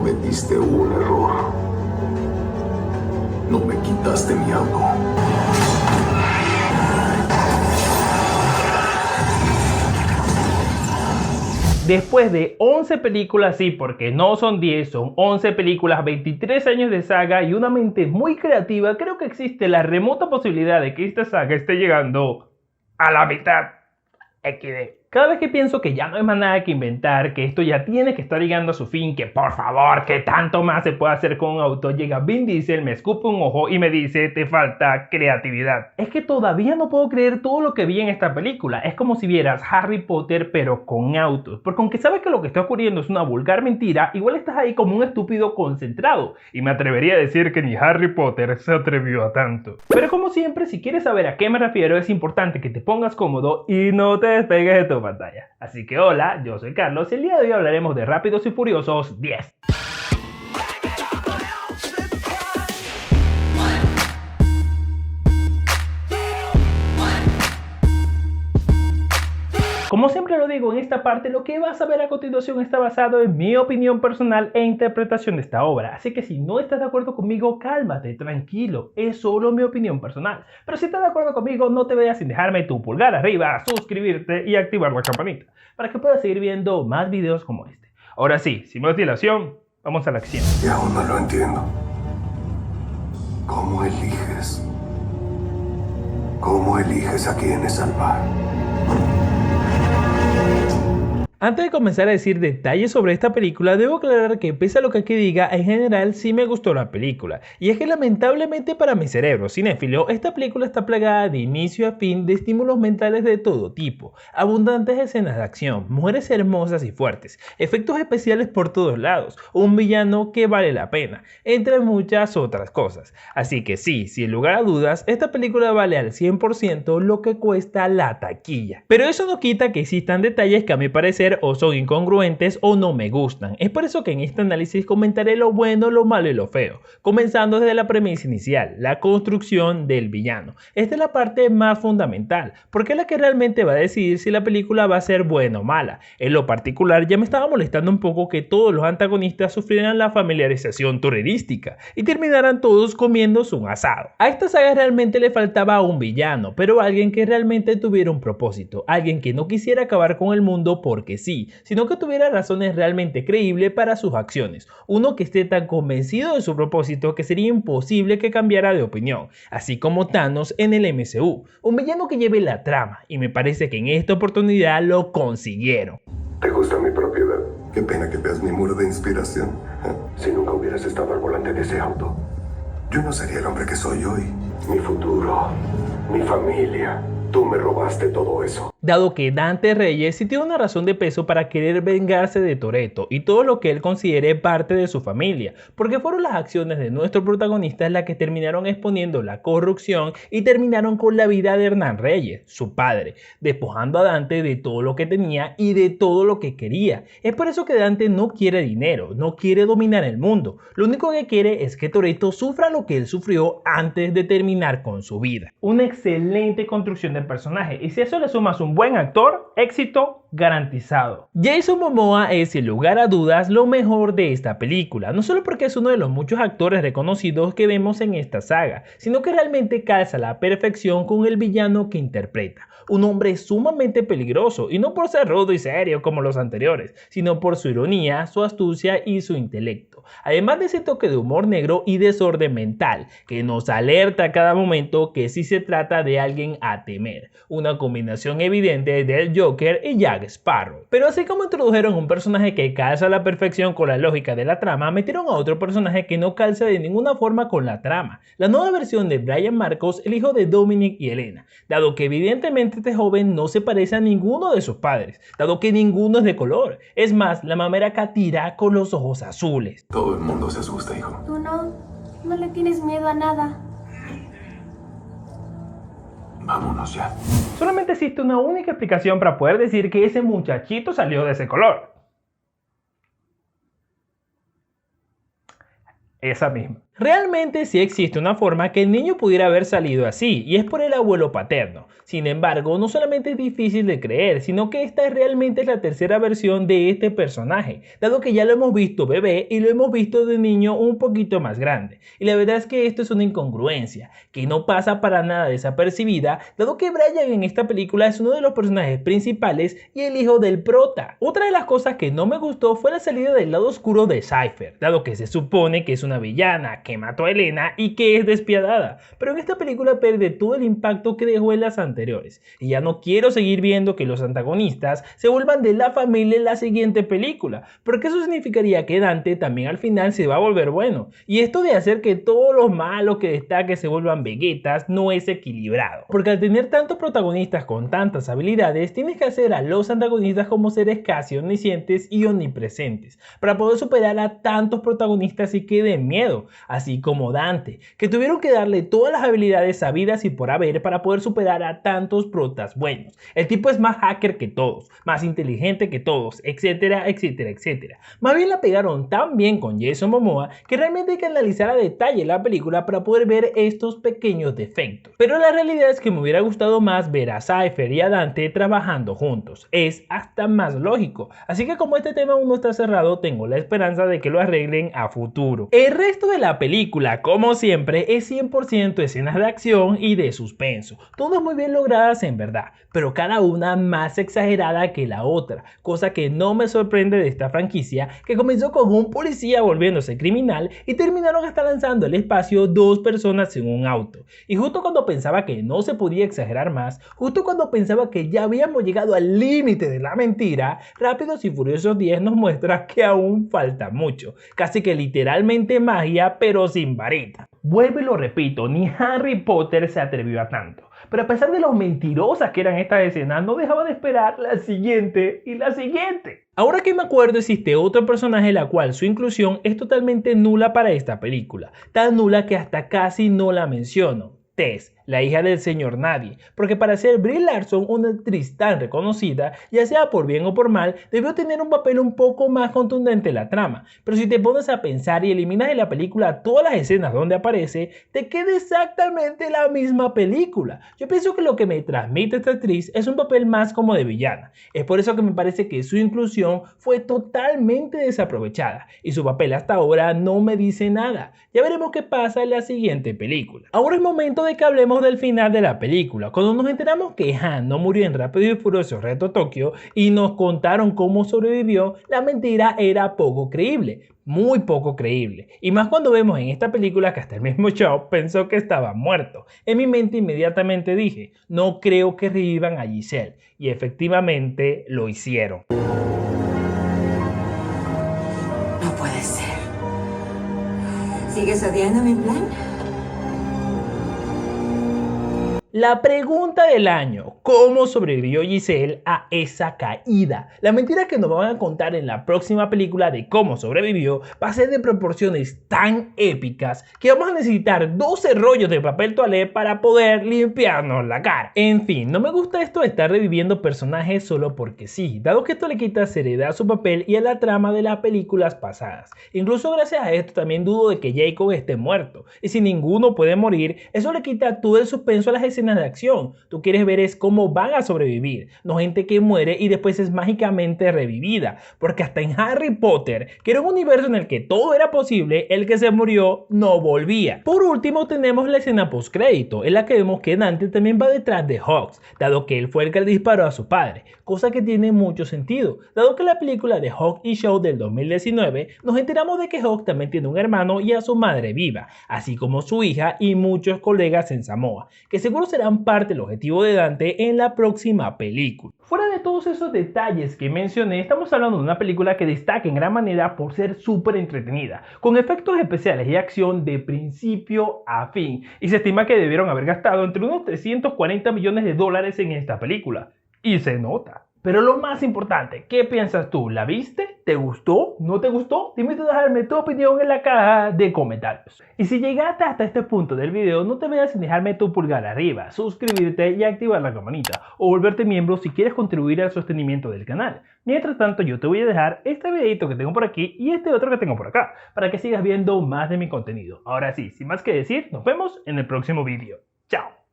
Cometiste un error. No me quitaste mi auto. Después de 11 películas, sí, porque no son 10, son 11 películas, 23 años de saga y una mente muy creativa, creo que existe la remota posibilidad de que esta saga esté llegando a la mitad. XD. Cada vez que pienso que ya no hay más nada que inventar, que esto ya tiene que estar llegando a su fin, que por favor, que tanto más se puede hacer con un auto, llega Vin Diesel, me escupe un ojo y me dice, te falta creatividad. Es que todavía no puedo creer todo lo que vi en esta película. Es como si vieras Harry Potter pero con autos. Porque aunque sabes que lo que está ocurriendo es una vulgar mentira, igual estás ahí como un estúpido concentrado. Y me atrevería a decir que ni Harry Potter se atrevió a tanto. Pero como siempre, si quieres saber a qué me refiero, es importante que te pongas cómodo y no te despegues de tu pantalla. Así que hola, yo soy Carlos y el día de hoy hablaremos de Rápidos y Furiosos 10. Como siempre lo digo en esta parte, lo que vas a ver a continuación está basado en mi opinión personal e interpretación de esta obra. Así que si no estás de acuerdo conmigo, cálmate, tranquilo, es solo mi opinión personal. Pero si estás de acuerdo conmigo, no te vayas sin dejarme tu pulgar arriba, suscribirte y activar la campanita, para que puedas seguir viendo más videos como este. Ahora sí, sin más dilación, vamos a la acción. Y aún no lo entiendo. ¿Cómo eliges? ¿Cómo eliges a quiénes salvar? Antes de comenzar a decir detalles sobre esta película, debo aclarar que pese a lo que aquí diga, en general sí me gustó la película. Y es que lamentablemente para mi cerebro cinéfilo, esta película está plagada de inicio a fin de estímulos mentales de todo tipo, abundantes escenas de acción, mujeres hermosas y fuertes, efectos especiales por todos lados, un villano que vale la pena, entre muchas otras cosas. Así que sí, sin lugar a dudas, esta película vale al 100% lo que cuesta la taquilla. Pero eso no quita que existan detalles que a mi parecer o son incongruentes o no me gustan. Es por eso que en este análisis comentaré lo bueno, lo malo y lo feo, comenzando desde la premisa inicial, la construcción del villano. Esta es la parte más fundamental, porque es la que realmente va a decidir si la película va a ser buena o mala. En lo particular, ya me estaba molestando un poco que todos los antagonistas sufrieran la familiarización turística y terminaran todos comiéndose un asado. A esta saga realmente le faltaba un villano, pero alguien que realmente tuviera un propósito, alguien que no quisiera acabar con el mundo porque sí, sino que tuviera razones realmente creíbles para sus acciones. Uno que esté tan convencido de su propósito que sería imposible que cambiara de opinión, así como Thanos en el MCU. Un villano que lleve la trama, y me parece que en esta oportunidad lo consiguieron. ¿Te gusta mi propiedad? Qué pena que veas mi muro de inspiración. Si nunca hubieras estado al volante de ese auto, yo no sería el hombre que soy hoy. Mi futuro, mi familia. Tú me robaste todo eso. Dado que Dante Reyes sí tiene una razón de peso para querer vengarse de Toretto y todo lo que él considere parte de su familia, porque fueron las acciones de nuestro protagonista las que terminaron exponiendo la corrupción y terminaron con la vida de Hernán Reyes, su padre, despojando a Dante de todo lo que tenía y de todo lo que quería. Es por eso que Dante no quiere dinero, no quiere dominar el mundo, lo único que quiere es que Toretto sufra lo que él sufrió antes de terminar con su vida. Una excelente construcción del personaje, y si a eso le sumas un buen actor, éxito garantizado. Jason Momoa es sin lugar a dudas lo mejor de esta película, no solo porque es uno de los muchos actores reconocidos que vemos en esta saga, sino que realmente calza a la perfección con el villano que interpreta. Un hombre sumamente peligroso, y no por ser rudo y serio como los anteriores, sino por su ironía, su astucia y su intelecto. Además de ese toque de humor negro y desorden mental, que nos alerta a cada momento que sí se trata de alguien a temer. Una combinación evidente del Joker y Jack Sparrow. Pero así como introdujeron un personaje que calza a la perfección con la lógica de la trama, metieron a otro personaje que no calza de ninguna forma con la trama. La nueva versión de Brian Marcos, el hijo de Dominic y Elena, dado que evidentemente este joven no se parece a ninguno de sus padres, dado que ninguno es de color. Es más, la mamá era catira con los ojos azules. Todo el mundo se asusta, hijo. Tú no le tienes miedo a nada. Vámonos ya. Solamente existe una única explicación para poder decir que ese muchachito salió de ese color. Esa misma. Realmente sí existe una forma que el niño pudiera haber salido así, y es por el abuelo paterno. Sin embargo, no solamente es difícil de creer, sino que esta realmente es la tercera versión de este personaje, dado que ya lo hemos visto bebé y lo hemos visto de niño un poquito más grande. Y la verdad es que esto es una incongruencia, que no pasa para nada desapercibida, dado que Brian en esta película es uno de los personajes principales y el hijo del prota. Otra de las cosas que no me gustó fue la salida del lado oscuro de Cypher, dado que se supone que es una villana, que mató a Elena y que es despiadada, pero en esta película pierde todo el impacto que dejó en las anteriores, y ya no quiero seguir viendo que los antagonistas se vuelvan de la familia en la siguiente película, porque eso significaría que Dante también al final se va a volver bueno, y esto de hacer que todos los malos que destaque se vuelvan veguetas no es equilibrado, porque al tener tantos protagonistas con tantas habilidades, tienes que hacer a los antagonistas como seres casi omniscientes y omnipresentes, para poder superar a tantos protagonistas y que den miedo, así como Dante, que tuvieron que darle todas las habilidades sabidas y por haber para poder superar a tantos protas buenos. El tipo es más hacker que todos, más inteligente que todos, etcétera, etcétera, etcétera. Más bien la pegaron tan bien con Jason Momoa que realmente hay que analizar a detalle la película para poder ver estos pequeños defectos. Pero la realidad es que me hubiera gustado más ver a Cypher y a Dante trabajando juntos. Es hasta más lógico. Así que como este tema aún no está cerrado, tengo la esperanza de que lo arreglen a futuro. El resto de la película, como siempre, es 100% escenas de acción y de suspenso. Todas muy bien logradas en verdad, pero cada una más exagerada que la otra, cosa que no me sorprende de esta franquicia, que comenzó con un policía volviéndose criminal y terminaron hasta lanzando al espacio 2 personas en un auto. Y justo cuando pensaba que no se podía exagerar más, justo cuando pensaba que ya habíamos llegado al límite de la mentira, Rápidos y Furiosos 10 nos muestra que aún falta mucho, casi que literalmente magia pero sin varita. Vuelvo y lo repito, ni Harry Potter se atrevió a tanto. Pero a pesar de lo mentirosas que eran estas escenas, no dejaba de esperar la siguiente y la siguiente. Ahora que me acuerdo, existe otro personaje la cual su inclusión es totalmente nula para esta película. Tan nula que hasta casi no la menciono. Tess, la hija del señor Nadie, porque para ser Brie Larson, una actriz tan reconocida, ya sea por bien o por mal, debió tener un papel un poco más contundente en la trama, pero si te pones a pensar y eliminas de la película todas las escenas donde aparece, te queda exactamente la misma película. Yo pienso que lo que me transmite esta actriz es un papel más como de villana, es por eso que me parece que su inclusión fue totalmente desaprovechada, y su papel hasta ahora no me dice nada. Ya veremos qué pasa en la siguiente película. Ahora es momento de que hablemos del final de la película, cuando nos enteramos que Han no murió en Rápido y Furioso Reto Tokio y nos contaron cómo sobrevivió. La mentira era poco creíble, muy poco creíble, y más cuando vemos en esta película que hasta el mismo Shaw pensó que estaba muerto. En mi mente inmediatamente dije, no creo que revivan a Giselle, y efectivamente lo hicieron. No puede ser. ¿Sigues odiando mi plan? La pregunta del año, ¿cómo sobrevivió Giselle a esa caída? La mentira que nos van a contar en la próxima película de cómo sobrevivió va a ser de proporciones tan épicas que vamos a necesitar 12 rollos de papel toalé para poder limpiarnos la cara. En fin, no me gusta esto de estar reviviendo personajes solo porque sí, dado que esto le quita seriedad a su papel y a la trama de las películas pasadas. Incluso gracias a esto también dudo de que Jacob esté muerto, y si ninguno puede morir, eso le quita todo el suspenso a las escenas de acción. Tú quieres ver es cómo van a sobrevivir, no gente que muere y después es mágicamente revivida, porque hasta en Harry Potter, que era un universo en el que todo era posible, el que se murió no volvía. Por último tenemos la escena post crédito, en la que vemos que Dante también va detrás de Hawks, dado que él fue el que le disparó a su padre, cosa que tiene mucho sentido, dado que en la película de Hawk y Shaw del 2019 nos enteramos de que Hawk también tiene un hermano y a su madre viva, así como su hija y muchos colegas en Samoa, que seguro serán parte del objetivo de Dante en la próxima película. Fuera de todos esos detalles que mencioné, estamos hablando de una película que destaca en gran manera por ser súper entretenida, con efectos especiales y acción de principio a fin, y se estima que debieron haber gastado entre unos $340 millones en esta película, y se nota. Pero lo más importante, ¿qué piensas tú? ¿La viste? ¿Te gustó? ¿No te gustó? Te invito a dejarme tu opinión en la caja de comentarios. Y si llegaste hasta este punto del video, no te vayas sin dejarme tu pulgar arriba, suscribirte y activar la campanita, o volverte miembro si quieres contribuir al sostenimiento del canal. Mientras tanto, yo te voy a dejar este videito que tengo por aquí y este otro que tengo por acá, para que sigas viendo más de mi contenido. Ahora sí, sin más que decir, nos vemos en el próximo video. ¡Chao!